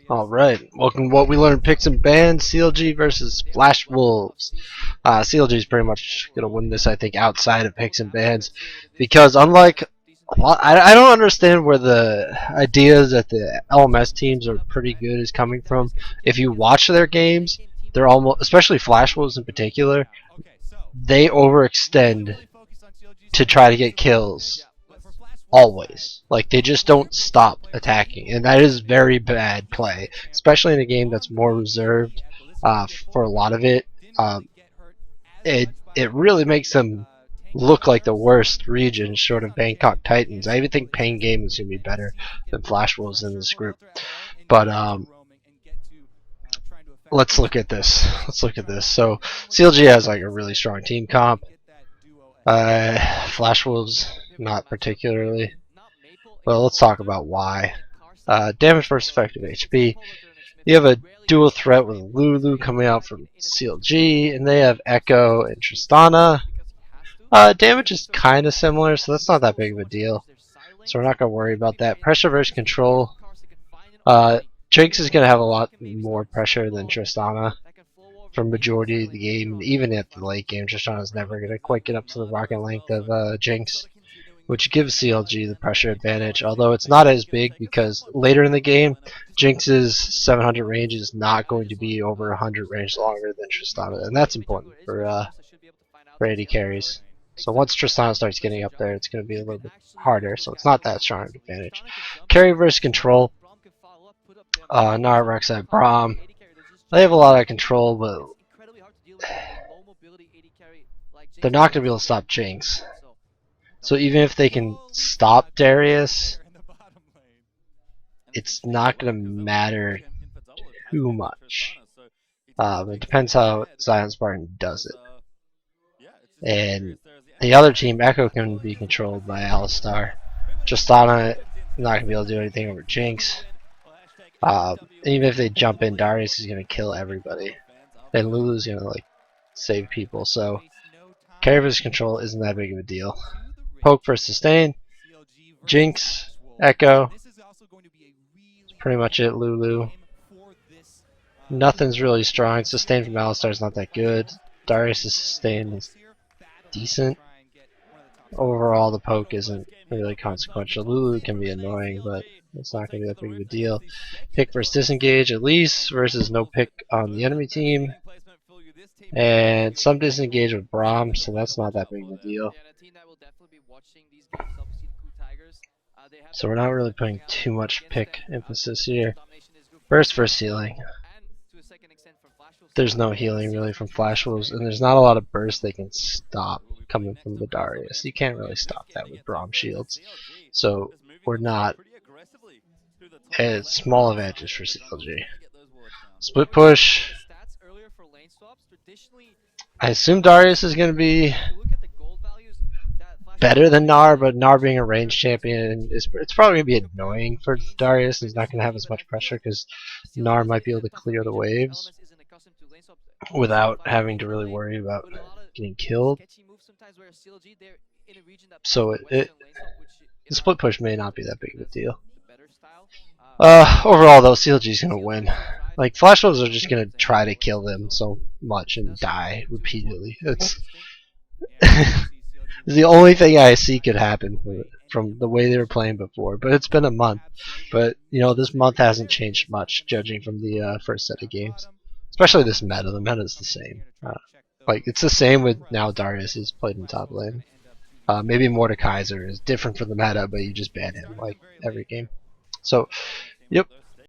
Alright, welcome to What We Learned Picks and Bans, CLG versus Flash Wolves. CLG is pretty much going to win this, I think, outside of picks and bans, because unlike I don't understand where the ideas that the LMS teams are pretty good is coming from. If you watch their games, they're almost, especially Flash Wolves in particular, they overextend to try to get kills always. Like, they just don't stop attacking, and that is very bad play, especially in a game that's more reserved for a lot of it. It really makes them look like the worst region short of Bangkok Titans. I even think Pain Game is going to be better than Flash Wolves in this group. But let's look at this. So CLG has like a really strong team comp. Flash Wolves not particularly. Well, let's talk about why. Damage versus effective HP. You have a dual threat with Lulu coming out from CLG, and they have Echo and Tristana. Damage is kind of similar, so that's not that big of a deal. So we're not going to worry about that. Pressure versus control. Jinx is going to have a lot more pressure than Tristana for majority of the game. Even at the late game, Tristana's never going to quite get up to the rocket length of Jinx, which gives CLG the pressure advantage, although it's not as big because later in the game, Jinx's 700 range is not going to be over 100 range longer than Tristana, and that's important for AD carries. So once Tristana starts getting up there, it's going to be a little bit harder, so it's not that strong an advantage. Carry versus control. Nara, Rek'Sai, Braum. They have a lot of control, but they're not going to be able to stop Jinx. So even if they can stop Darius, it's not going to matter too much. It depends how Zion Spartan does it. And the other team, Echo, can be controlled by Alistar. Tristana not going to be able to do anything over Jinx. Even if they jump in, Darius is going to kill everybody. And Lulu's going to like save people. So carry versus control isn't that big of a deal. Poke versus sustain. Jinx, Echo. That's pretty much it. Lulu. Nothing's really strong. Sustain from Alistar is not that good. Darius' sustain is decent. Overall, the poke isn't really consequential. Lulu can be annoying, but it's not going to be that big of a deal. Pick versus disengage, at least, versus no pick on the enemy team. And some disengage with Braum, so that's not that big of a deal. So we're not really putting too much pick emphasis here. Burst versus healing. There's no healing really from Flash Wolves, and there's not a lot of burst they can stop coming from the Darius. You can't really stop that with Braum shields. So we're not a small advantage for CLG. Split push. I assume Darius is going to be better than Gnar, but Gnar being a range champion, it's probably going to be annoying for Darius. He's not going to have as much pressure because Gnar might be able to clear the waves without having to really worry about getting killed. So the split push may not be that big of a deal. Overall though, CLG is going to win. Like, Flash Wolves are just going to try to kill them so much and die repeatedly. It's the only thing I see could happen from the way they were playing before. But it's been a month. But, you know, this month hasn't changed much, judging from the first set of games. Especially this meta. The meta is the same. Like, it's the same with now Darius is played in top lane. Maybe Mordekaiser is different from the meta, but you just ban him like every game. So, yep.